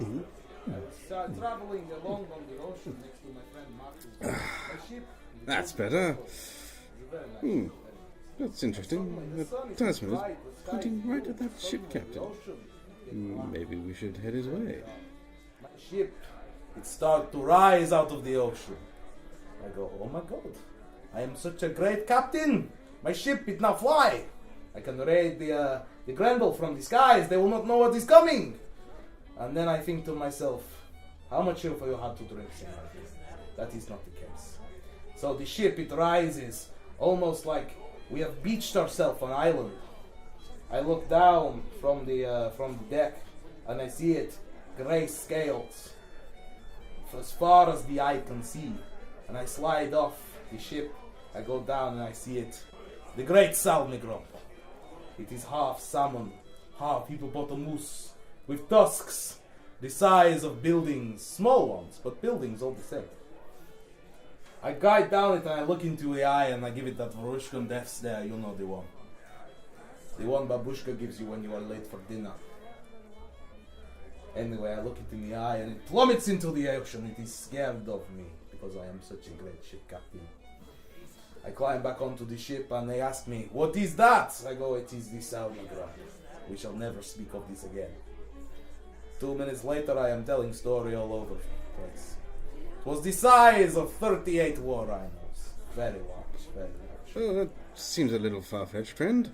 I was traveling along on the ocean next to my friend Marcus. A ship. That's better. Very nice. That's interesting. The talisman is pointing right at that ship captain. Maybe we should head his way. My ship, it started to rise out of the ocean. I go, oh my god, I am such a great captain. My ship, it now fly. I can raid the Grendel from the skies. They will not know what is coming. And then I think to myself, how much have you had to drink tonight? That is not the case. So the ship, it rises almost like we have beached ourselves on an island. I look down from the deck and I see it, grey scales, as far as the eye can see. And I slide off the ship, I go down and I see it, the great Salmigrop. It is half salmon, half hippopotamus, with tusks, the size of buildings, small ones, but buildings all the same. I guide down it and I look into the eye and I give it that Varushkan death stare, you know the one. The one Babushka gives you when you are late for dinner. Anyway, I look it in the eye and it plummets into the ocean. It is scared of me because I am such a great ship captain. I climb back onto the ship and they ask me, what is that? I go, it is the Salmigraph. We shall never speak of this again. 2 minutes later, I am telling story all over the place. It was the size of 38 war rhinos. Very large, very large. Oh, that seems a little far-fetched, friend.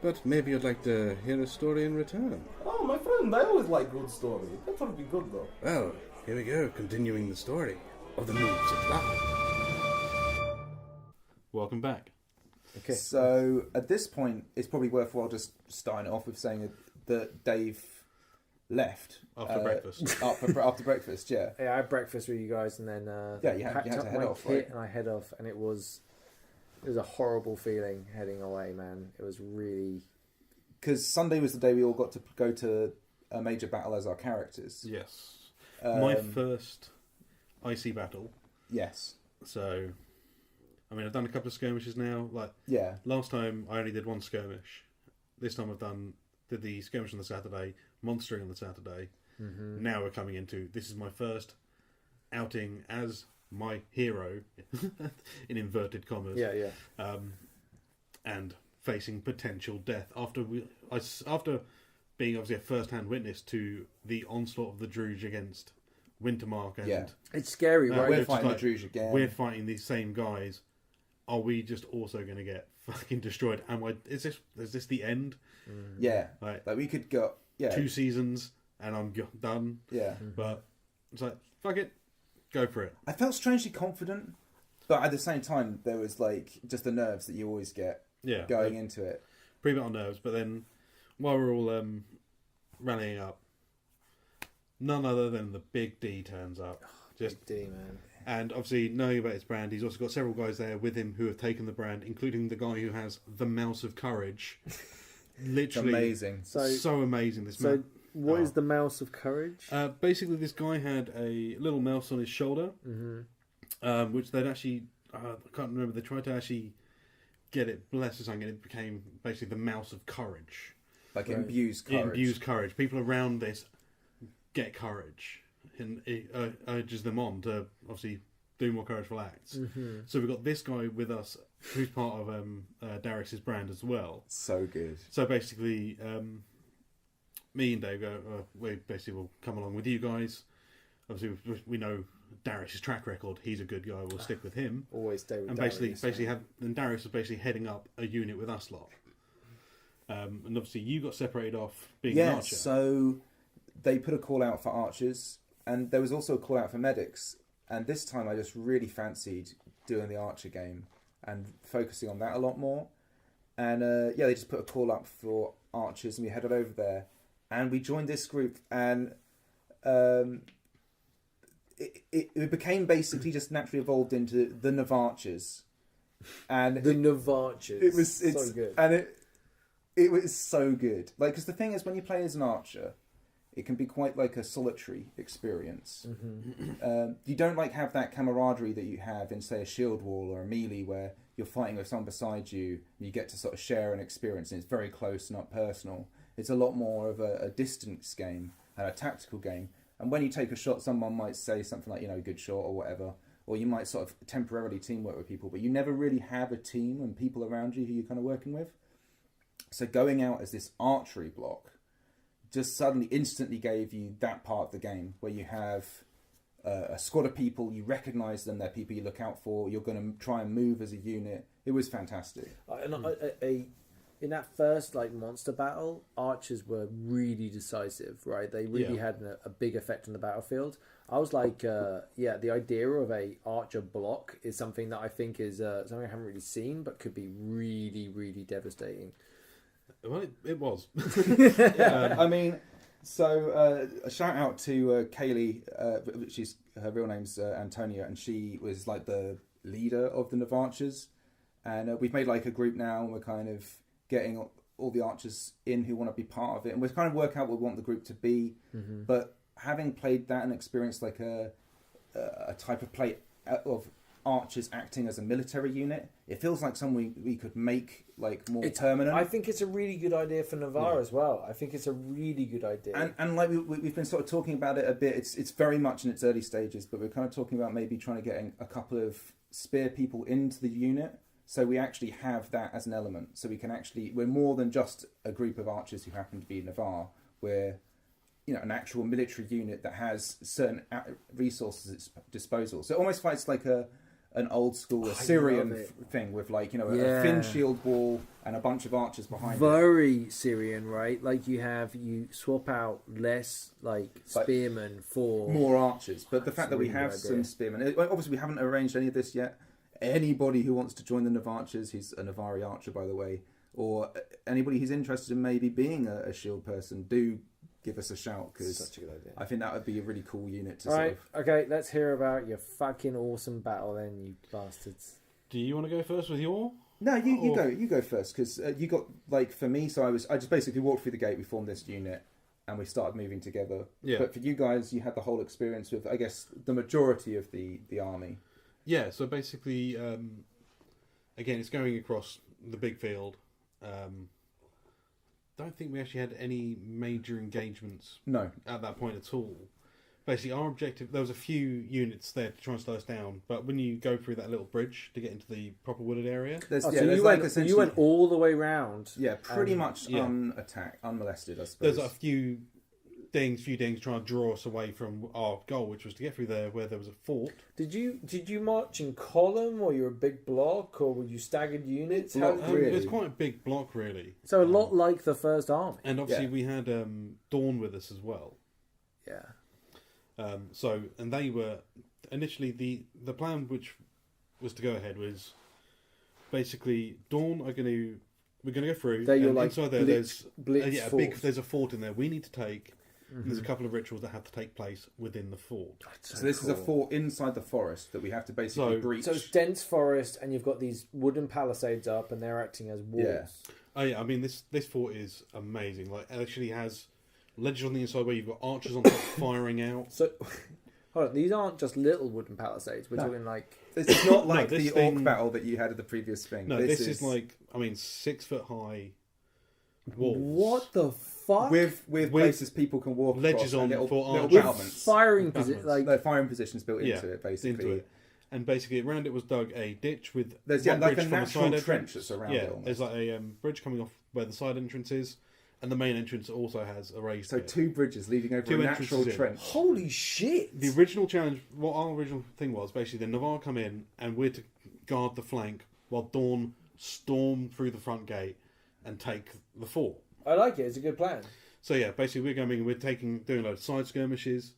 But maybe you'd like to hear a story in return. Oh, my friend, I always like good story. That would be good, though. Well, here we go, continuing the story of the Noobs of L.A.R.P. Welcome back. Okay. So at this point, it's probably worthwhile just starting it off with saying that Dave left After breakfast. After breakfast, yeah. Yeah, I had breakfast with you guys, and then You had packed to up head my off, kit right? and I head off, and it was a horrible feeling heading away, man. It was really Because Sunday was the day we all got to go to a major battle as our characters. Yes. My first IC battle. Yes. So, I mean, I've done a couple of skirmishes now. Like, Yeah. last time I only did one skirmish. This time did the skirmish on the Saturday, monstering on the Saturday. Mm-hmm. Now we're coming into, this is my first outing as my hero, in inverted commas. yeah, yeah. And facing potential death after being obviously a first-hand witness to the onslaught of the Druge against Wintermark. And Yeah. It's scary, right? We're it's fighting like, the Druge again. We're fighting these same guys. Are we just also going to get fucking destroyed? Is this the end? Yeah. Like we could go... Yeah. 2 seasons and I'm done. Yeah. But it's like, fuck it, go for it. I felt strangely confident, but at the same time, there was like just the nerves that you always get going into it. Pretty bit on nerves, but then while we're all rallying up, none other than the Big D turns up. Big D, man. And obviously, knowing about his brand, he's also got several guys there with him who have taken the brand, including the guy who has the Mouse of Courage. Literally, amazing. So amazing. What is the Mouse of Courage? Basically, this guy had a little mouse on his shoulder, which they'd actually, I can't remember, they tried to actually get it blessed or something, and it became basically the Mouse of Courage. Like imbues courage. It imbues courage. People around this get courage, and it urges them on to obviously do more courageful acts. Mm-hmm. So we've got this guy with us, who's part of Darius's brand as well. So good. So basically, me and Dave go, we basically will come along with you guys. Obviously, we know Darius's track record. He's a good guy. We'll stick with him. Always stay with and Darius. Then Darius was basically heading up a unit with us lot. And obviously, you got separated off being an archer. So they put a call out for archers, and there was also a call out for medics. And this time, I just really fancied doing the archer game and focusing on that a lot more. And they just put a call up for archers, and we headed over there, and we joined this group, and it became basically just naturally evolved into the Navarchers. And the Navarchers. It was so good, and it was so good. Like, because the thing is, when you play as an archer, it can be quite like a solitary experience. Mm-hmm. You don't have that camaraderie that you have in, say, a shield wall or a melee, where you're fighting with someone beside you and you get to sort of share an experience, and it's very close and not personal. It's a lot more of a distance game and a tactical game. And when you take a shot, someone might say something like, good shot or whatever. Or you might sort of temporarily teamwork with people, but you never really have a team and people around you who you're kind of working with. So going out as this archery block just suddenly instantly gave you that part of the game where you have a squad of people, you recognise them, they're people you look out for, you're going to try and move as a unit. It was fantastic. In that first monster battle, archers were really decisive, right? They really had a big effect on the battlefield. I was like, the idea of a archer block is something that I think is something I haven't really seen, but could be really, really devastating. Well, it was. A shout out to Kaylee, her real name's Antonia, and she was like the leader of the Navarchers. And we've made like a group now, and we're kind of getting all the archers in who want to be part of it. And we're kind of work out what we want the group to be. Mm-hmm. But having played that and experienced like a type of play of archers acting as a military unit, it feels like something we could make like more permanent. I think it's a really good idea for Navarre as well. I think it's a really good idea. And like we've been sort of talking about it a bit. It's very much in its early stages, but we're kind of talking about maybe trying to get a couple of spear people into the unit. So we actually have that as an element. So we can we're more than just a group of archers who happen to be Navarre. We're an actual military unit that has certain resources at its disposal. So it almost fights like an old school Assyrian thing with a thin shield wall and a bunch of archers behind it. Very Syrian, right? Like you swap out less spearmen for more archers. But the fact that we have some spearmen, obviously we haven't arranged any of this yet. Anybody who wants to join the Navarchers, he's a Navari archer by the way, or anybody who's interested in maybe being a shield person, do give us a shout, because such a good idea. I think that would be a really cool unit to Okay, let's hear about your fucking awesome battle then, you bastards. Do you want to go first with your? No, you go first, because you got for me. So I just basically walked through the gate. We formed this unit, and we started moving together. Yeah. But for you guys, you had the whole experience with, I guess, the majority of the army. Yeah. So basically, again, it's going across the big field. Don't think we actually had any major engagements. No. At that point at all. Basically, our objective, there was a few units there to try and slow us down, but when you go through that little bridge to get into the proper wooded area... you went all the way round. Yeah, pretty much unmolested, I suppose. There's a few dings trying to draw us away from our goal, which was to get through there where there was a fort. Did you march in column, or you were a big block, or were you staggered units? It was quite a big block, really. So a lot like the first army. And obviously we had Dawn with us as well. Yeah. And they were initially the plan, which was to go ahead, was basically Dawn we're going to go through. Inside there, there's a fort in there we need to take. Mm-hmm. There's a couple of rituals that have to take place within the fort. So this is a fort inside the forest that we have to basically breach. So it's dense forest, and you've got these wooden palisades up, and they're acting as walls. Yeah. Oh yeah, I mean this fort is amazing. Like, it actually has ledges on the inside where you've got archers on top firing out. So, hold on, these aren't just little wooden palisades. We're talking like... It's not like the orc battle that you had at the previous thing. No, this is 6 foot high walls. What the fuck? With places people can walk ledges across, on for little archers. battlements. Firing positions built into it, basically. Into it. And basically around it was dug a ditch with there's one like bridge a from natural the side trench that's around it. Almost. There's like a bridge coming off where the side entrance is. And the main entrance also has a raised bit. 2 bridges leading over a natural trench. Holy shit! The original challenge, what our original thing was, basically the Navarre come in and we're to guard the flank while Dawn storm through the front gate and take the fort. I like it, it's a good plan. So yeah, basically we're doing loads of side skirmishes.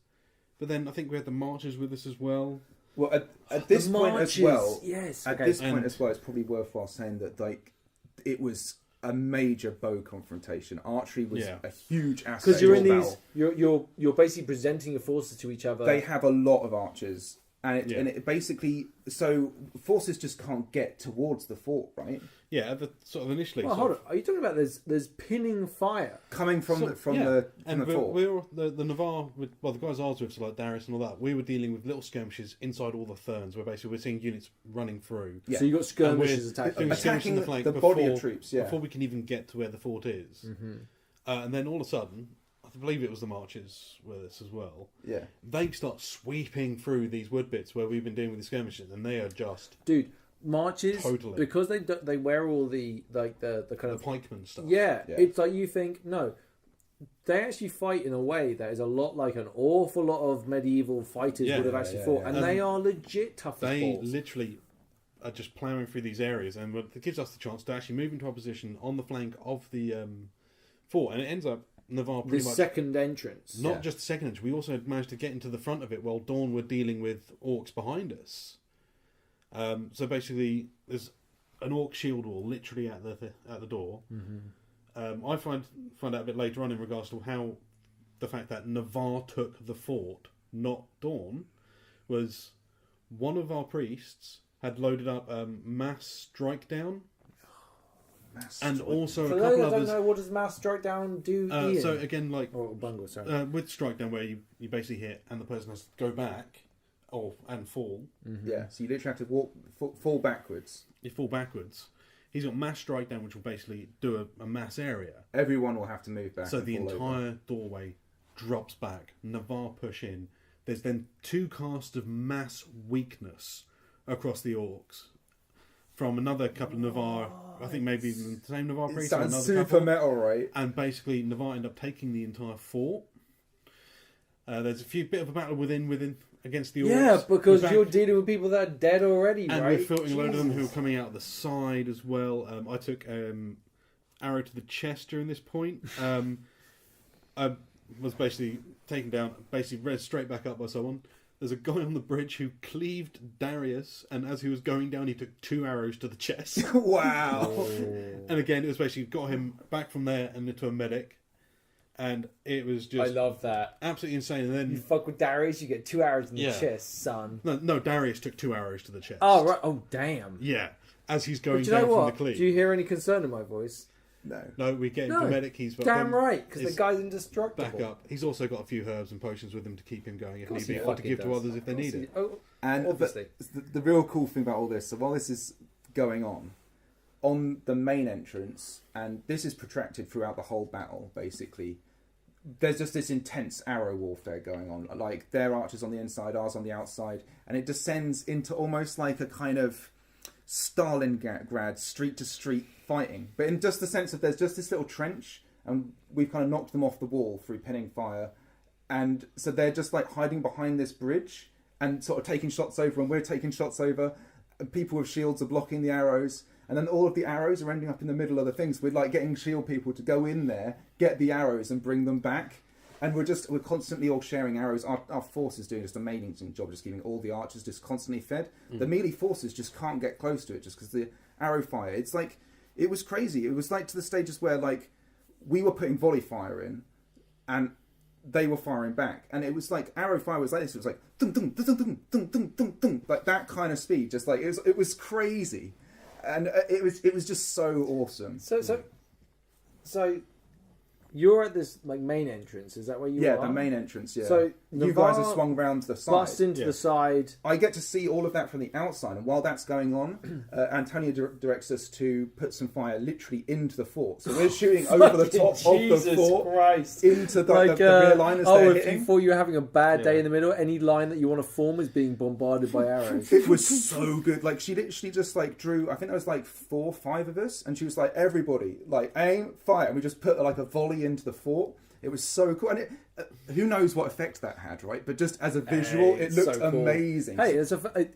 But then I think we had the marchers with us as well. Well, at this point as well, yes. This point as well, it's probably worthwhile saying that it was a major bow confrontation. Archery was a huge aspect. Because you're in these, you're basically presenting your forces to each other. They have a lot of archers, and it basically, so forces just can't get towards the fort, right? Yeah, at the sort of initially. Well, hold on. Are you talking about there's pinning fire coming from the fort? We're the Navarre, the guys I was with, so like Darius and all that. We were dealing with little skirmishes inside all the Therns, where basically we're seeing units running through. Yeah. So you got skirmishes attacking the flank body of troops. Yeah. Before we can even get to where the fort is, and then all of a sudden, I I believe it was the Marches with this as well. Yeah. They start sweeping through these wood bits where we've been dealing with the skirmishes, and they are just Dude, marches, Totally. because they wear all the kind the of... pikeman stuff. Yeah, Yeah. it's like you think, no, they actually fight in a way that is a lot like an awful lot of medieval fighters Yeah, would have yeah, actually yeah, fought. yeah. And they are legit tough as They balls. literally are just ploughing through these areas, and it gives us the chance to actually move into our position on the flank of the fort, and it ends up Navarre The pretty much second entrance. not Yeah. just the second inch. We also managed to get into the front of it while Dawn were dealing with orcs behind us. So basically, there's an orc shield wall literally at the door. Mm-hmm. I find out a bit later on in regards to how the fact that Navarre took the fort, not Dawn, was one of our priests had loaded up mass strike down, and also For a those couple that don't others. know, what does mass strike down do, Ian? So again, like Or Bungle, sorry. with strike down, where you basically hit and the person has to go back, and fall. Yeah, so you literally have to fall backwards. You fall backwards. He's got mass strike down, which will basically do a mass area. Everyone will have to move back. So and the fall entire over. doorway drops back. Navarre push in. There's then 2 casts of mass weakness across the orcs from another couple of Navarre. I think maybe even the same Navarre It priest or sounds another super couple. metal, right? And basically, Navarre end up taking the entire fort. There's a bit of a battle within against the orcs. Yeah, because We're back- you're dealing with people that are dead already, and right? we're filtering a load of them who are Jesus. coming out the side as well. I took arrow to the chest during this point. I was basically taken down, basically read straight back up by someone. There's a guy on the bridge who cleaved Darius, and as he was going down, he took 2 arrows to the chest. Wow. And again, it was basically got him back from there and into a medic. And it was I just love that. absolutely insane. And You then, fuck with Darius, you get 2 arrows in the Yeah. chest, son. no, Darius took 2 arrows to the chest. Oh, right. Oh, damn. Yeah, as he's going But do you down know from what? the cleave. Do you hear any concern in my voice? No. No, we get him No. to medic. He's Damn right, because the is guy's indestructible. back up. He's also got a few herbs and potions with him to keep him going if Of course need be, he or to fucking give to does. others if they Of course need he- it. Oh, And obviously. the real cool thing about all this, so while this is going on the main entrance, and this is protracted throughout the whole battle, basically, there's just this intense arrow warfare going on. Like, their archers on the inside, ours on the outside, and it descends into almost like a kind of Stalingrad street-to-street fighting. But in just the sense of there's just this little trench, and we've kind of knocked them off the wall through pinning fire. And so they're just like hiding behind this bridge and sort of taking shots over, and we're taking shots over. And people with shields are blocking the arrows, and then all of the arrows are ending up in the middle of the things. We're like getting shield people to go in there, get the arrows, and bring them back. And we're constantly all sharing arrows. Our force is doing just an amazing job, just keeping all the archers just constantly fed. The melee forces just can't get close to it, just because the arrow fire. It's like, it was crazy. It was like to the stages where like we were putting volley fire in, and they were firing back, and it was like arrow fire was like this. It was like dun dun dun dun dun dun dun dun dun, like that kind of speed. Just like it was crazy, and it was just so awesome. So you're at this like main entrance. Is that where you are? Yeah, the main entrance. Yeah. So you guys have Navarre swung round to the side. bust into Yeah. the side. I get to see all of that from the outside, and while that's going on, Antonio directs us to put some fire literally into the fort. So we're shooting over the top Jesus of the fort Christ. into the rear line as they're if hitting. you thought you were having a bad day Yeah. in the middle, any line that you want to form is being bombarded by arrows. It was so good. Like, she literally just like drew, I think there was like 4 or 5 of us, and she was like, everybody, like, aim, fire, and we just put like a volley into the fort. It was so cool, and who knows what effect that had, right? But just as a visual, Hey, it looked so cool. amazing. Hey,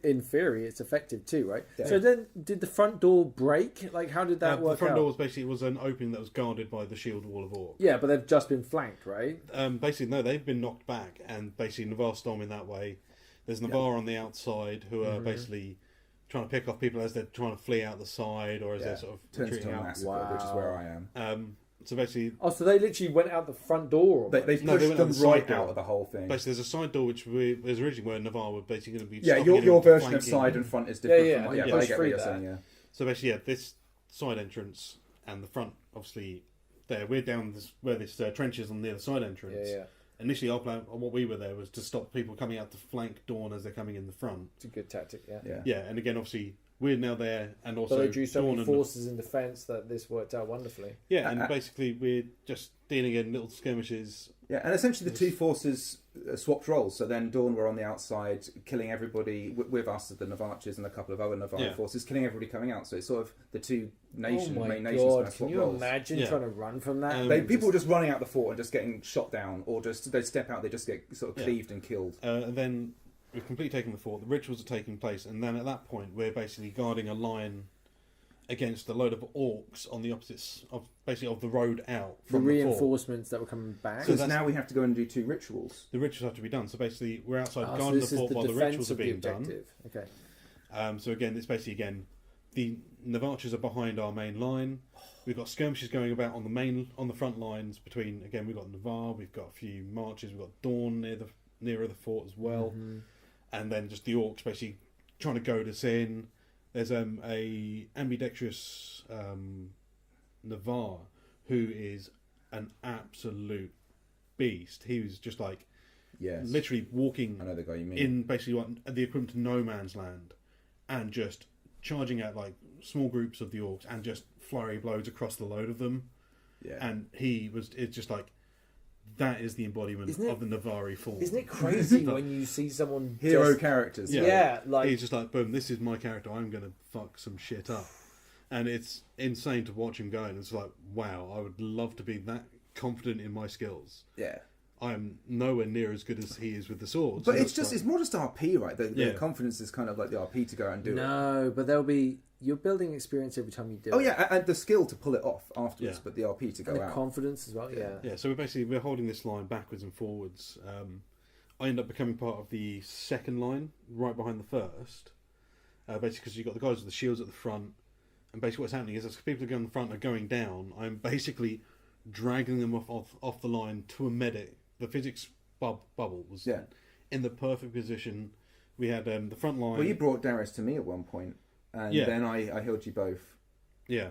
in theory, it's effective too, right? Yeah. So then, did the front door break? Like, how did that The work front out? door was basically an opening that was guarded by the shield wall of orcs. Yeah, but they've just been flanked, right? Basically, no, they've been knocked back, and basically Navarre storming that way. There's Navarre on the outside who are basically trying to pick off people as they're trying to flee out the side, or as Yeah. they're sort of Turns retreating into a out. massacre, which is where I am. So basically, Oh, so they literally went out the front door. They almost. pushed No, they went them out the side right door. out of the whole thing. there's a side door which was originally where Navarre were basically going to be. Yeah, stopping your anyone version of flanking. side and front is different. Yeah, from yeah, what, yeah, but I push get what through you're that. saying. Yeah. So basically, yeah, this side entrance and the front, obviously, there. We're down where this trench is on the other side entrance. Yeah. Initially, our plan, or what we were there, was to stop people coming out to flank Dawn as they're coming in the front. It's a good tactic, yeah. Yeah. Yeah, and again, obviously, we're now there, and also But they drew so Dawn many and forces in defence that this worked out wonderfully. yeah, and basically we're just dealing in little skirmishes. Yeah, and essentially the two forces swapped roles. So then Dawn were on the outside, killing everybody with us, the Navarches, and a couple of other Navarre forces, killing everybody coming out. So it's sort of the two nations, Oh my main nations. god! Kind of Can swap you roles. imagine trying to run from that? People were just running out the fort and just getting shot down, or just they step out, they just get sort of cleaved and killed. And then we've completely taken the fort. The rituals are taking place, and then at that point we're basically guarding a line against a load of orcs on the opposites of the road out The from the fort. reinforcements that were coming back. So now we have to go and do 2 rituals. The rituals have to be done. So basically, we're outside So guarding this the is fort the while the defence rituals are of the being done. objective. Okay. So again, it's basically the Navarches are behind our main line. We've got skirmishes going about on the front lines between. Again, we've got Navarre. We've got a few marches. We've got Dawn nearer the fort as well, and then just the orcs basically trying to goad us in. There's a ambidextrous Navarre who is an absolute beast. He was just like literally walking. I know the guy you mean. In basically what the equivalent to no man's land, and just charging at like small groups of the orcs and just flurry blows across the load of them. Yeah, and it's just like that is the embodiment of the Navarre form. Isn't it crazy when you see someone hero characters? Yeah, like he's just like, boom, this is my character. I'm gonna fuck some shit up, and it's insane to watch him go. And it's like, wow, I would love to be that confident in my skills. Yeah. I'm nowhere near as good as he is with the swords. But it's more just RP, right? The confidence is kind of like the RP to go out and do it. No, but you're building experience every time you do it. Oh yeah, and the skill to pull it off afterwards, but the RP to go and out. Confidence as well, yeah. Yeah, so we're holding this line backwards and forwards. I end up becoming part of the second line, right behind the first. Basically, because you've got the guys with the shields at the front, and basically what's happening is as people who go in the front are going down, I'm basically dragging them off the line to a medic. The physics bubble was in the perfect position. We had the front line. Well, you brought Darius to me at one point, and then I healed you both. Yeah.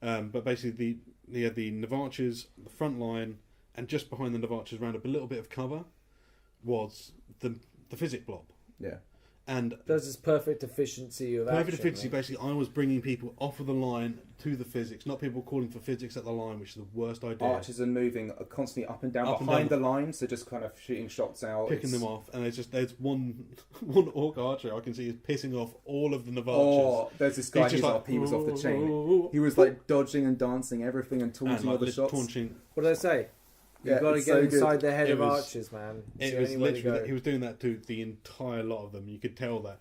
But basically, the Navarches, the front line, and just behind the Navarches, around a little bit of cover, was the physic blob. Yeah. And there's this perfect efficiency of perfect action, efficiency. Right? Basically, I was bringing people off of the line to the physics, not people calling for physics at the line, which is the worst idea. Archers are moving constantly up and down behind the line, so just kind of shooting shots out, picking them off, and there's one orc archer I can see is pissing off all of the Navarches. Oh, there's this guy whose RP was off the chain. He was like dodging and dancing everything and taunting all the shots. What did I say? You've got to get inside the head of archers, man. It was literally he was doing that to the entire lot of them. You could tell that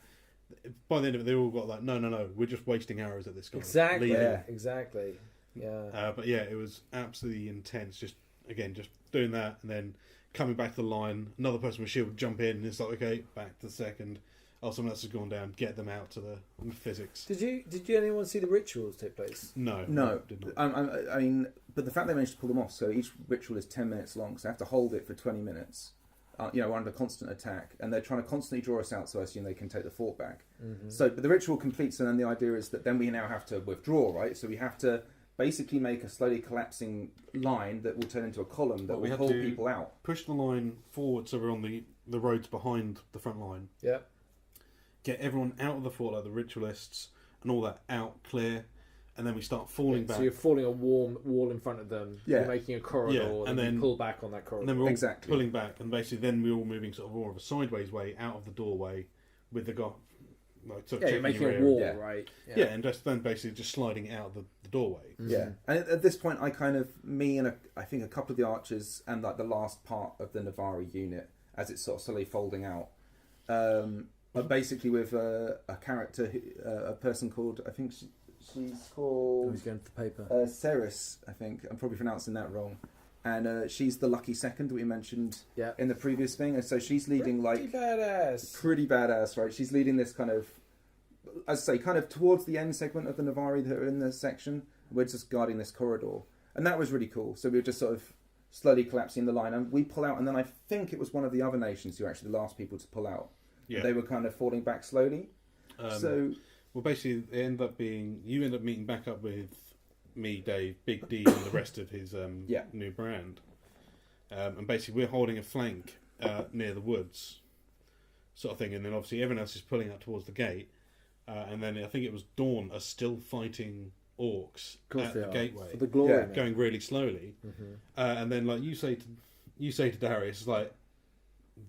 by the end of it, they all got like, no, we're just wasting arrows at this guy. Exactly, exactly. Yeah. But yeah, it was absolutely intense. Just doing that, and then coming back to the line. Another person with shield would jump in, and it's like, okay, back to the second. Oh, someone else has gone down. Get them out to the physics. Did you anyone see the rituals take place? No. Did not. I mean, but the fact they managed to pull them off. So each ritual is 10 minutes long, so they have to hold it for 20 minutes. Under constant attack, and they're trying to constantly draw us out, so I assume they can take the fort back. Mm-hmm. So, but the ritual completes, and then the idea is that then we now have to withdraw, right? So we have to basically make a slowly collapsing line that will turn into a column that will pull people out. Push the line forward, so we're on the roads behind the front line. Yeah. Get everyone out of the fort, like the ritualists and all that, out clear, and then we start falling back. So you're falling a wall in front of them. Yeah. You're making a corridor, and then you pull back on that corridor. And then we're all pulling back, and basically then we're all moving sort of more of a sideways way out of the doorway with the guy. Like, sort of you're making a wall, right? Yeah, and then basically just sliding out the doorway. Mm-hmm. Yeah, and at this point, me and I think a couple of the archers and like the last part of the Navarre unit, as it's sort of slowly folding out, basically with a character, a person called, I think she's called... Who's going to the paper? Ceres, I think. I'm probably pronouncing that wrong. And she's the lucky second that we mentioned in the previous thing. And so she's leading pretty badass, right? She's leading this kind of, as I say, kind of towards the end segment of the Navarre that are in this section. We're just guarding this corridor. And that was really cool. So we were just sort of slowly collapsing the line. And we pull out, and then I think it was one of the other nations who were actually the last people to pull out. Yeah. They were kind of falling back slowly. Well, basically, you end up meeting back up with me, Dave, Big D, and the rest of his new brand. And basically, we're holding a flank near the woods, sort of thing. And then obviously, everyone else is pulling out towards the gate. and then I think it was Dawn are still fighting orcs course at they the are. gateway, For the glory. Yeah. man. going really slowly. And then like you say to Darius, like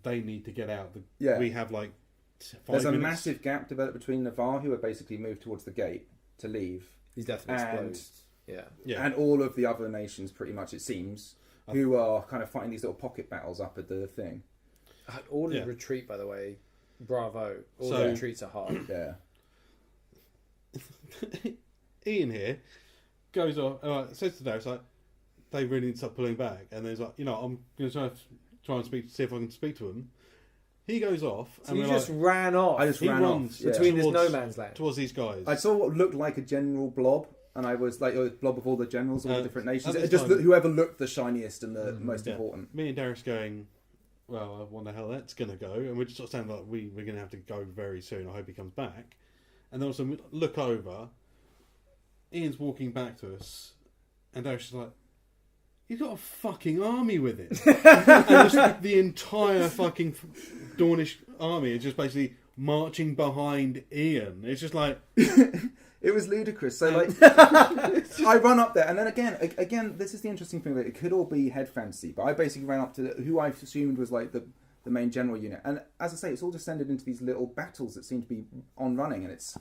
they need to get out. Yeah. We have like 5 There's a minutes. massive gap developed between Navarre, who have basically moved towards the gate to leave, He's definitely and exposed. Yeah. Yeah. and all of the other nations, pretty much it seems, who are kind of fighting these little pocket battles up at the thing. All Yeah. the retreat, by the way, bravo. All So- the retreats are hard. Yeah. Ian here goes off, says to Darius, like, they really need to start pulling back. And there's like, I'm going to try and see if I can speak to him. He goes off, So and you we're just like, ran off I just he ran runs off. Yeah. between this no towards- man's land. towards these guys. I saw what looked like a general blob, and I was like a blob of all the generals, all the different nations. at this Just time- whoever looked the shiniest and the most Yeah. important. Me and Darius going, well, I wonder how that's going to go. And we're just sort of saying, like, we're going to have to go very soon. I hope he comes back. And then also we look over. Ian's walking back to us. And Darius is like, he's got a fucking army with him. And just the entire fucking Dornish army is just basically marching behind Ian. It's just like... It was ludicrous. So like, I run up there, and then again, this is the interesting thing. That it could all be head fantasy, but I basically ran up to who I assumed was like the main general unit, and as I say, it's all descended into these little battles that seem to be on running, and it's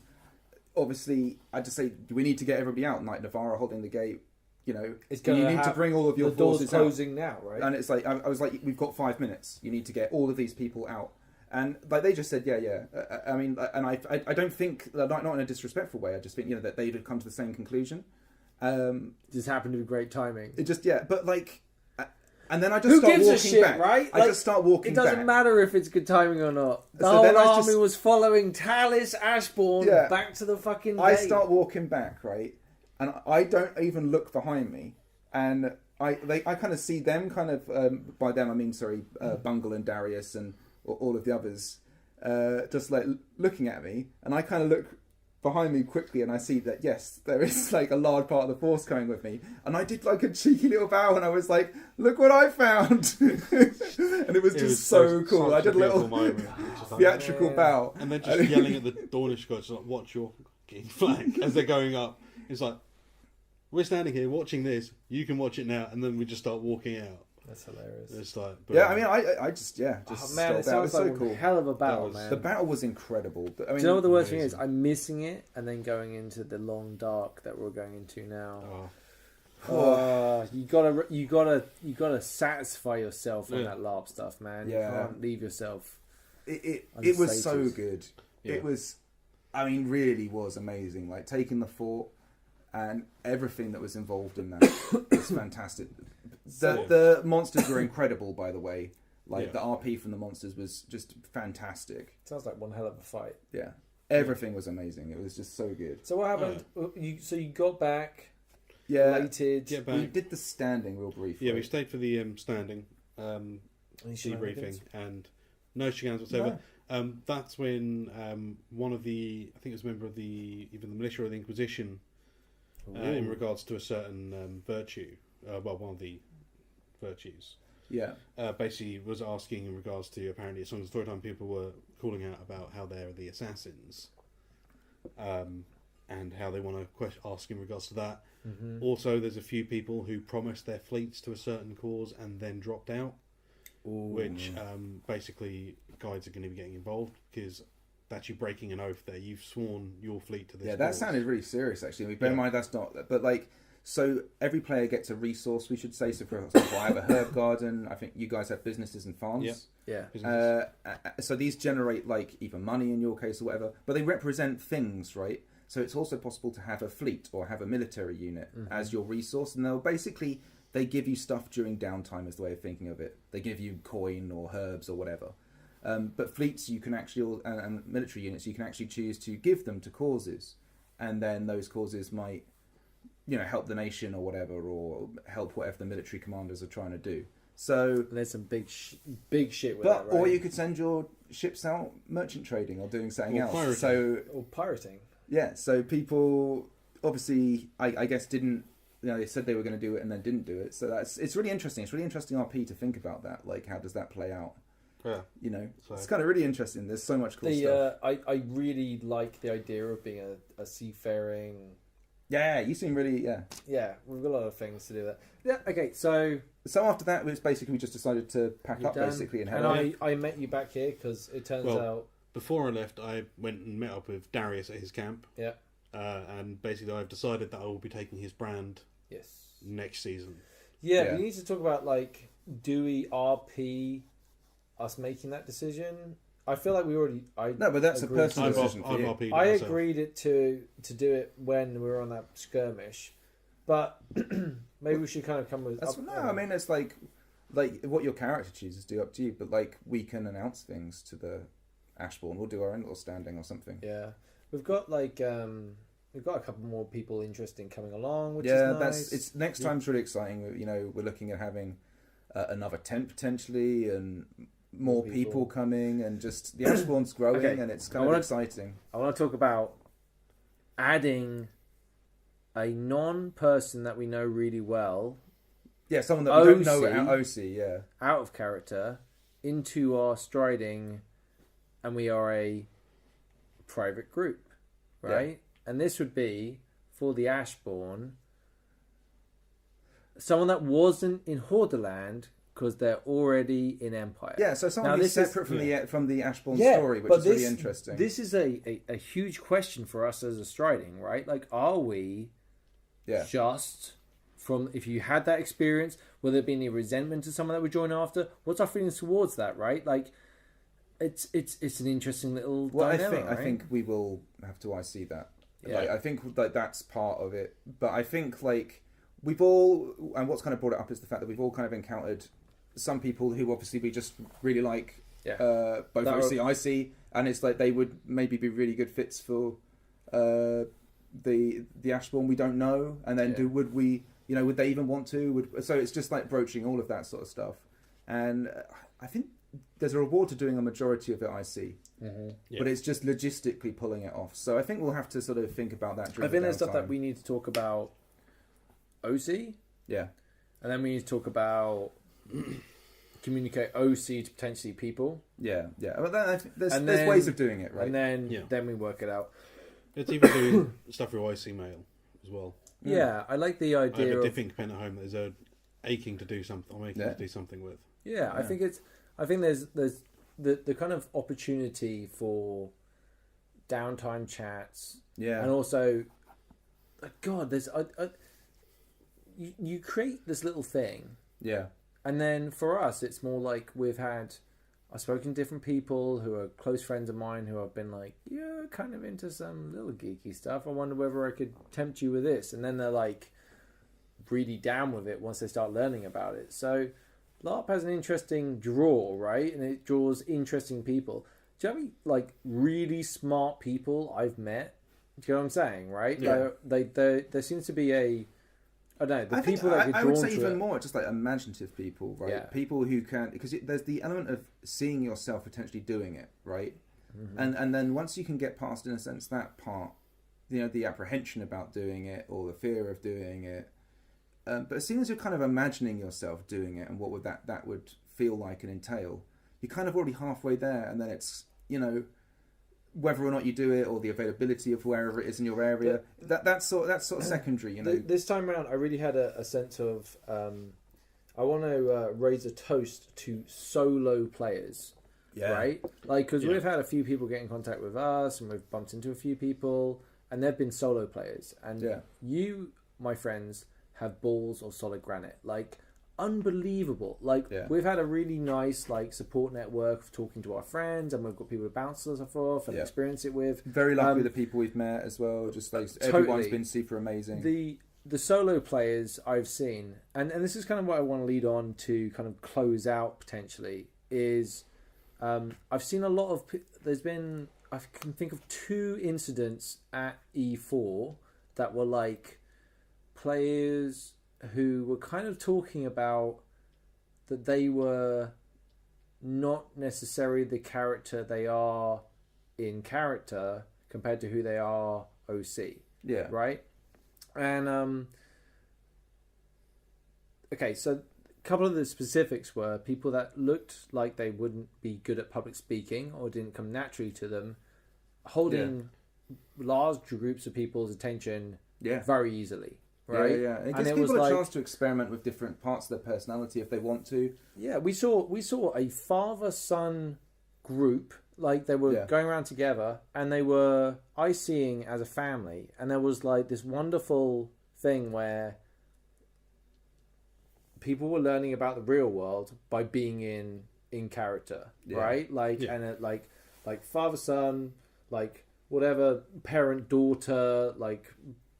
obviously I just say, do we need to get everybody out? Like Navarre holding the gate, you know, It's you gonna need to have- bring all of your the door's forces out. closing now, right? And it's like I was like, we've got 5 minutes. You need to get all of these people out. And like they just said, yeah. I mean, and I don't think not in a disrespectful way. I just think that they'd have come to the same conclusion. Just happened to be great timing. It just but like, and then I just Who start gives a walking shit, back. right? I Like, just start walking It doesn't back. matter if it's good timing or not. The So whole then I army just- was following Talis Ashbourne Yeah. back to the fucking gate. I start walking back, right, and I don't even look behind me, and I kind of see them, kind of by them I mean Bungle and Darius and all of the others, just like looking at me, and I kind of look behind me quickly, and I see that yes, there is like a large part of the force coming with me, and I did like a cheeky little bow, and I was like, "Look what I found!" and it was just so cool. I did a little theatrical bow, And then just yelling at the Dornish guys, like, watch your fucking flank, as they're going up. It's like, we're standing here watching this, you can watch it now, and then we just start walking out. That's hilarious. It's like, Yeah, I mean, I just Oh, just man, stopped out. It it sounds was like so one cool. hell of a battle, was- man. The battle was incredible. I mean, Do you know what the worst thing is? amazing. I'm missing it, and then going into the long dark that we're going into now. oh, You gotta satisfy yourself on Yeah. that LARP stuff, man. Yeah. You can't leave yourself. it was so Unsated. good. Yeah. It was, I mean, really was amazing. Like taking the fort and everything that was involved in that was fantastic. The monsters were incredible, by the way. Like Yeah. the RP from the monsters was just fantastic. Sounds like one hell of a fight. Yeah, everything was amazing. It was just so good. So what happened? So you got back, Yeah, elated. get we back. did the standing real briefly. Yeah, we stayed for the standing Any debriefing, shenanigans? and no shenanigans whatsoever. That's when one of the, I think it was a member of either the militia or the Inquisition, in regards to a certain virtue, one of the virtues, Yeah, basically was asking in regards to, apparently some of the story time people were calling out about how they're the assassins, and how they want to ask in regards to that. Mm-hmm. Also, there's a few people who promised their fleets to a certain cause and then dropped out, which basically guides are going to be getting involved, because that's you breaking an oath there. You've sworn your fleet to this. yeah, that cause. sounded really serious actually. I mean, bear in mind that's not, but like. So every player gets a resource, we should say. So for example, I have a herb garden. I think you guys have businesses and farms. Yep. Yeah. Business. So these generate like either money in your case or whatever, but they represent things, right? So it's also possible to have a fleet or have a military unit as your resource, and they give you stuff during downtime is the way of thinking of it. They give you coin or herbs or whatever. But fleets you can actually, and military units, you can actually choose to give them to causes, and then those causes might, help the nation or whatever, or help whatever the military commanders are trying to do. So, There's some big shit with but that, right? or you could send your ships out merchant trading or doing something Or else. pirating. So Or pirating. yeah, so people obviously, I guess, didn't. They said they were going to do it and then didn't do it. So it's really interesting. It's really interesting RP to think about that. Like, how does that play out? Yeah. You know, So- it's kind of really interesting. There's so much cool stuff. I really like the idea of being a seafaring. Yeah, you seem really Yeah, we've got a lot of things to do that. Yeah, okay, so So after that, it was basically we just decided to pack you're up done. basically and head And on. I met you back here because it turns Well, out, Before I left, I went and met up with Darius at his camp. yeah, And basically, I've decided that I will be taking his brand yes, next season. yeah. We need to talk about like, do we RP us making that decision? I feel like we already. No, but that's a agreed personal to it. decision for I've you. RP'd I myself. agreed it to do it when we were on that skirmish, but maybe we should kind of come with. That's, no, I mean it's like what your character chooses do up to you, but like we can announce things to the Ashbourne. We'll do our own little standing or something. yeah, we've got like we've got a couple more people interested in coming along, which Yeah, is nice. it's next time's really exciting. You know, we're looking at having another tent potentially and more people coming, and just the Ashbourne's growing, Okay. and it's kind of exciting. I want to talk about adding a non-person that we know really well Yeah, someone that we don't know OC. at OC. Yeah, out of character into our striding, and we are a private group, right? And this would be for the Ashbourne, someone that wasn't in Hordaland because they're already in Empire. yeah. So someone Now, who's this is- separate from the Ashbourne Yeah, story, which but is really interesting. This is a huge question for us as a striding, right? Like, are we yeah, just from, if you had that experience, will there be any resentment to someone that would join after? What's our feelings towards that, right? Like, it's an interesting little well, dilemma, I right? think we will have to IC that. Yeah. Like, I think like that's part of it, but I think like we've all, and what's kind of brought it up is the fact that we've all kind of encountered some people who obviously we just really like, both That OC, IC, and it's like they would maybe be really good fits for the Ashbourne we don't know, and then would we, you know, would they even want to? So it's just like broaching all of that sort of stuff, and I think there's a reward to doing a majority of it IC, but it's just logistically pulling it off. So I think we'll have to sort of think about that. I During think the there's stuff downtime. that we need to talk about OC, Yeah, and then we need to talk about communicate OC to potentially people, yeah. But then I think there's And there's then- ways of doing it, right? and then Yeah. then we work it out. It's even doing stuff through IC mail as well. Yeah, I like the I have idea a of dipping pen at home that is aching to do something, or making to do something with. yeah. I think there's the kind of opportunity for downtime chats. Yeah, And also, God, there's you create this little thing, yeah, and then for us, it's more like I've spoken to different people who are close friends of mine who have been like, yeah, kind of into some little geeky stuff. I wonder whether I could tempt you with this, and then they're like really down with it once they start learning about it. So LARP has an interesting draw, right? And it draws interesting people. Do you have any like really smart people I've met? Do you know what I'm saying, right? Yeah. There seems to be a, I don't know, the I think people that get I drawn would say to even it. more just like imaginative people, right? Yeah. People who can, because there's the element of seeing yourself potentially doing it, right? And then once you can get past, in a sense, that part, you know, the apprehension about doing it or the fear of doing it, but as soon as you're kind of imagining yourself doing it and what would that would feel like and entail, you're kind of already halfway there, and then it's, you know, whether or not you do it or the availability of wherever it is in your area, that's sort of secondary, you know. This time around, I really had a sense of I want to raise a toast to solo players, right? Like, because we've had a few people get in contact with us, and we've bumped into a few people, and they've been solo players. And you, my friends, have balls of solid granite, like unbelievable. Like we've had a really nice like support network of talking to our friends, and we've got people to bounce stuff off and experience it with. Very lucky with the people we've met as well. Just like everyone's been super amazing. The solo players I've seen, and this is kind of what I want to lead on to kind of close out potentially, is I've seen a lot of, I can think of 2 incidents at E4 that were like players who were kind of talking about that they were not necessarily the character they are in character compared to who they are OC. Yeah. Right? And okay, so couple of the specifics were people that looked like they wouldn't be good at public speaking or didn't come naturally to them, holding large groups of people's attention very easily. Right? Yeah. It gives people a chance to experiment with different parts of their personality if they want to. Yeah, we saw a father-son group, like they were going around together, and they were I-seeing as a family, and there was like this wonderful thing where people were learning about the real world by being in character, right? Like and like father-son, like whatever, parent-daughter, like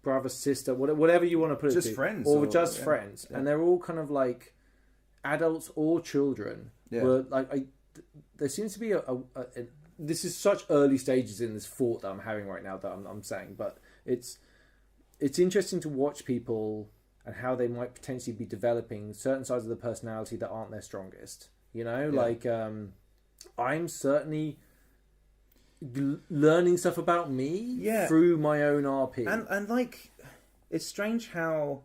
brother, sister, whatever you want to put it to. Just friends. Or just friends. Yeah. And they're all kind of like adults or children. Yeah. Were like, there seems to be a this is such early stages in this thought that I'm having right now that I'm saying, but it's interesting to watch people and how they might potentially be developing certain sides of the personality that aren't their strongest. You know, like I'm certainly learning stuff about me through my own RP. And like, it's strange how,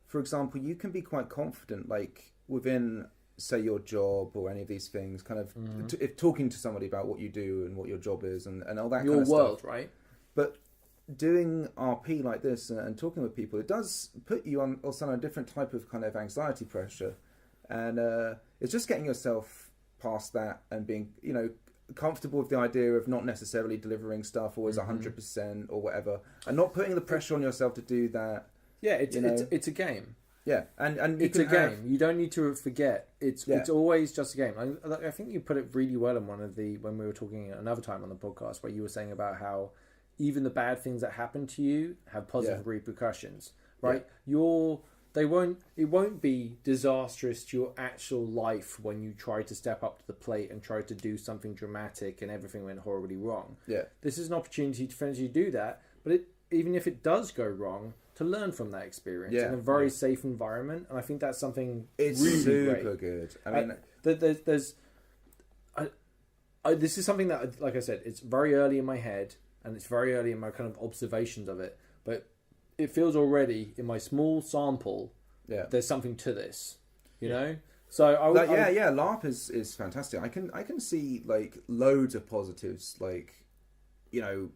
for example, you can be quite confident, like within, say, your job or any of these things, kind of if talking to somebody about what you do and what your job is and all that your kind of world, stuff. Right? But doing RP like this and talking with people, it does put you on also on a different type of kind of anxiety pressure, and it's just getting yourself past that and being, you know, comfortable with the idea of not necessarily delivering stuff always 100% or whatever, and not putting the pressure on yourself to do that. Yeah, it's a game. Yeah, and it's a game. You don't need to forget. It's always just a game. I think you put it really well in when we were talking another time on the podcast, where you were saying about how even the bad things that happen to you have positive repercussions, right? It won't be disastrous to your actual life when you try to step up to the plate and try to do something dramatic and everything went horribly wrong. Yeah. This is an opportunity to potentially do that, but even if it does go wrung, to learn from that experience in a very safe environment. And I think that's something it's really super great. Good. I mean, this is something that, like I said, it's very early in my head and it's very early in my kind of observations of it, but it feels already in my small sample there's something to this, you know. So LARP is fantastic. I can see like loads of positives, like, you know,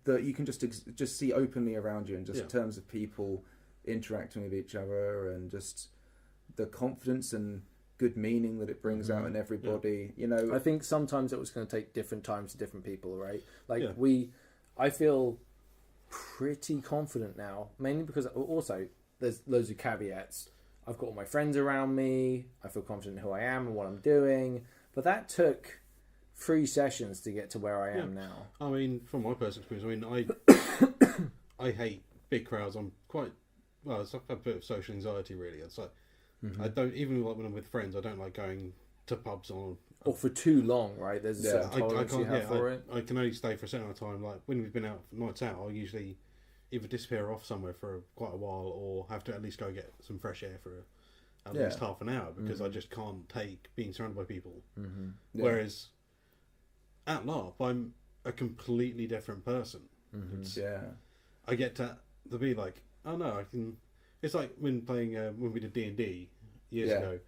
that you can just see openly around you, and just in terms of people interacting with each other and just the confidence and good meaning that it brings out in everybody. You know, I think sometimes it was going to take different times to different people, right? Like I feel pretty confident now, mainly because also there's loads of caveats. I've got all my friends around me. I feel confident in who I am and what I'm doing, but that took 3 sessions to get to where I am now. I mean, from my personal experience, I mean, I hate big crowds. I'm quite it's like a bit of social anxiety, really. It's like I don't, even like when I'm with friends, I don't like going to pubs or for too long, right? There's a certain tolerance you have for it. I can only stay for a certain amount of time. Like when we've been out nights out, I'll usually either disappear off somewhere for quite a while, or have to at least go get some fresh air for at least half an hour, because I just can't take being surrounded by people. Whereas at L.A.R.P, I'm a completely different person. I get to be like, oh no, I can. It's like when playing when we did D&D years ago,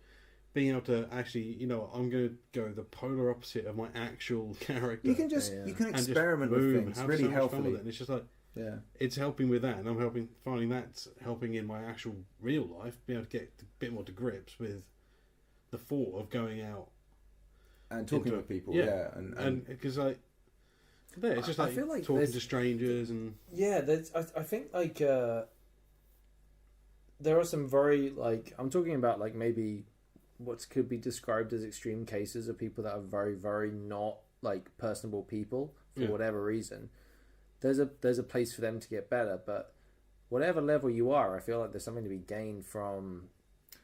being able to actually, you know, I'm going to go the polar opposite of my actual character. You can you can experiment with things really healthily. And it's just like, it's helping with that, and I'm finding that's helping in my actual real life, be able to get a bit more to grips with the thought of going out and talking with people, and because it's just like, I feel like talking to strangers, and I think like there are some very, like, I'm talking about like maybe what could be described as extreme cases of people that are very, very not like personable people for whatever reason. There's a place for them to get better, but whatever level you are, I feel like there's something to be gained from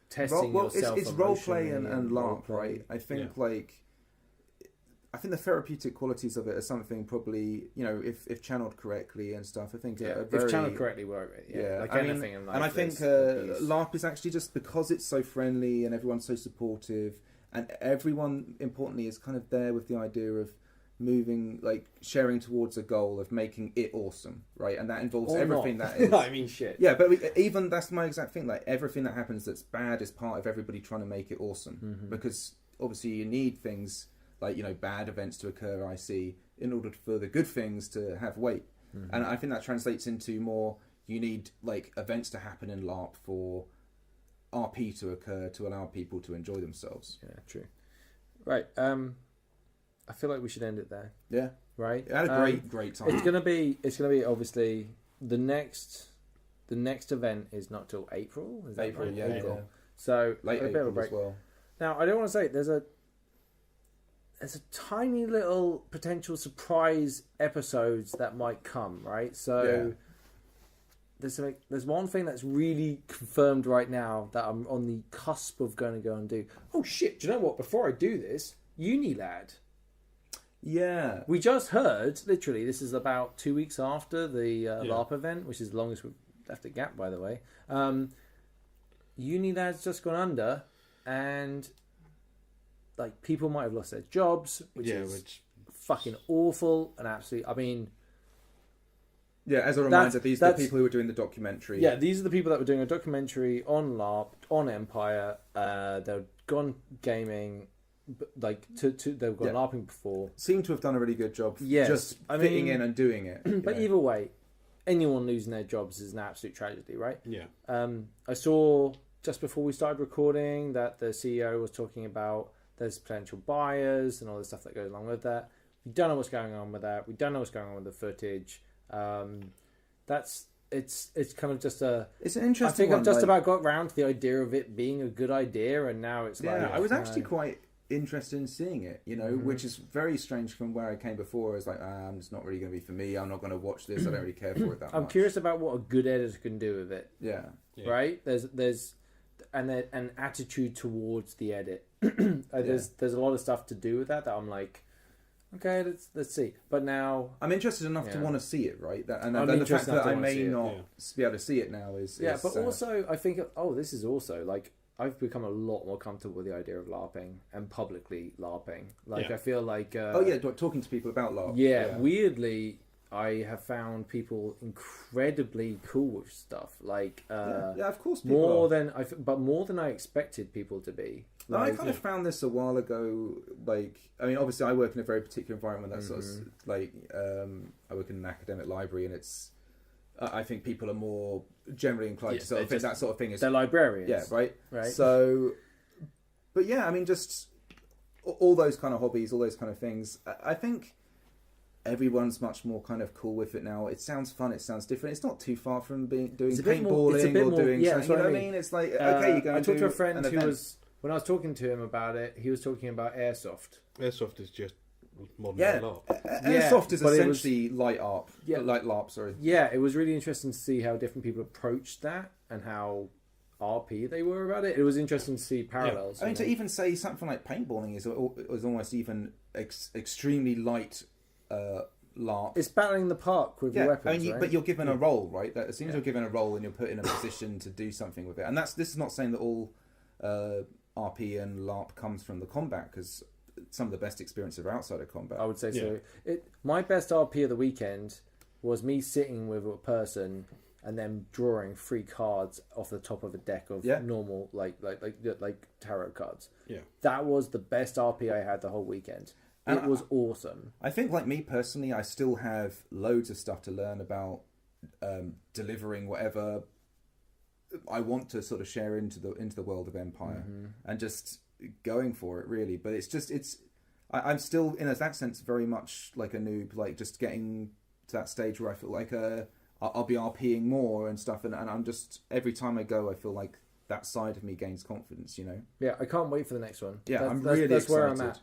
testing yourself. It's role play and LARP, right? I think I think the therapeutic qualities of it are something probably, you know, if channeled correctly and stuff. I think if channeled correctly, like anything in life. And I think LARP is actually, just because it's so friendly and everyone's so supportive, and everyone importantly is kind of there with the idea of moving, like sharing towards a goal of making it awesome, right? And that involves Or everything not. that is. I mean, shit. Yeah, but even that's my exact thing. Like everything that happens that's bad is part of everybody trying to make it awesome. Because obviously you need things like, you know, bad events to occur. I see in order for the good things to have weight, and I think that translates into more. You need like events to happen in LARP for RP to occur to allow people to enjoy themselves. Yeah, true. Right. I feel like we should end it there. Yeah, Right. I had a great time. It's gonna be obviously the next event is not till April. Is that April, right? yeah, April. yeah. So Late a bit of a April break. as well. Now I don't want to say there's a tiny little potential surprise episodes that might come. Right. So there's one thing that's really confirmed right now that I'm on the cusp of going to go and do. Oh shit! Do you know what? Before I do this, Unilad. Yeah, We just heard, literally, this is about 2 weeks after the LARP event, which is the longest we've left a gap, by the way. Unilad's just gone under, and like people might have lost their jobs, which is fucking awful and absolutely. I mean, yeah. As a reminder, these are the people who were doing the documentary. yeah, these are the people that were doing a documentary on LARP, on Empire. They'd gone gaming. Like they've gone LARPing before. Seem to have done a really good job. Yes, just fitting in and doing it. But either way, anyone losing their jobs is an absolute tragedy, right? Yeah. I saw just before we started recording that the CEO was talking about there's potential buyers and all the stuff that goes along with that. We don't know what's going on with that. We don't know what's going on with the footage. It's kind of just a. It's an interesting. I think one, I've just like, about got round to the idea of it being a good idea, and now it's like. Yeah, I was actually quite interested in seeing it, you know, which is very strange from where I came before. It's like, it's not really going to be for me. I'm not going to watch this. I don't really care for it that much. I'm curious about what a good editor can do with it. Yeah. Right? There's an attitude towards the edit. There's a lot of stuff to do with that I'm like, okay, let's see. But now I'm interested enough to want to see it, right? And I'm then the fact interested that to I wanna may see it, not be able to see it now is but also I think this is also like I've become a lot more comfortable with the idea of LARPing and publicly LARPing. Like I feel like talking to people about LARP. Weirdly I have found people incredibly cool with stuff. Like of course, more than I expected people to be. Like, I kind of found this a while ago. Like, I mean, obviously, I work in a very particular environment. That's sort of like I work in an academic library, and it's. I think people are more generally inclined to sort of think that sort of thing is. They're librarians. Yeah, right. Right. So, but yeah, I mean, just all those kind of hobbies, all those kind of things. I think everyone's much more kind of cool with it now. It sounds fun. It sounds different. It's not too far from doing paintballing or doing. Yeah, something, you know what I mean? It's like okay, you go. I talked to a friend who was when I was talking to him about it. He was talking about airsoft. Airsoft is just modern LARP. Airsoft is essentially light ARP. Light LARP. Sorry. Yeah, it was really interesting to see how different people approached that and how RP they were about it. It was interesting to see parallels. I mean, to even say something like paintballing is almost even extremely light LARP. It's battling the park with your weapons, I mean, right? but you're given a role, right? That as soon as you're given a role and you're put in a position to do something with it, and this is not saying that all RP and LARP comes from the combat, because some of the best experiences are outside of combat. I would say so. My best RP of the weekend was me sitting with a person and then drawing 3 cards off the top of a deck of normal like tarot cards. Yeah, that was the best RP I had the whole weekend. It was awesome. I think, like me personally, I still have loads of stuff to learn about delivering whatever I want to sort of share into the world of Empire, and just going for it, really. But I'm still in that sense very much like a noob, like just getting to that stage where I feel like I'll be RPing more and stuff, and I'm just every time I go, I feel like that side of me gains confidence, you know. Yeah, I can't wait for the next one. Yeah, I'm really excited. That's where I'm at.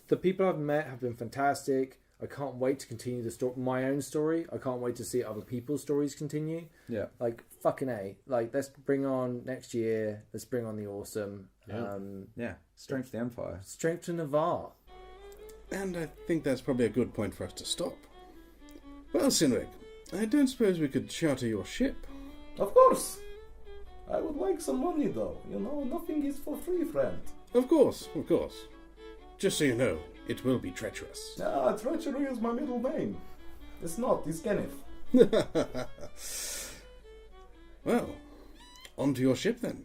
The people I've met have been fantastic. I can't wait to continue my own story. I can't wait to see other people's stories continue. Yeah. Like, fucking A. Like, let's bring on next year. Let's bring on the awesome. Strength to the Empire. Strength to Navarre. And I think that's probably a good point for us to stop. Well, Sinrig, I don't suppose we could charter your ship. Of course. I would like some money, though. You know, nothing is for free, friend. Of course. Just so you know, It will be treacherous. Treachery is my middle name. It's not, it's Kenneth. Well, on to your ship then.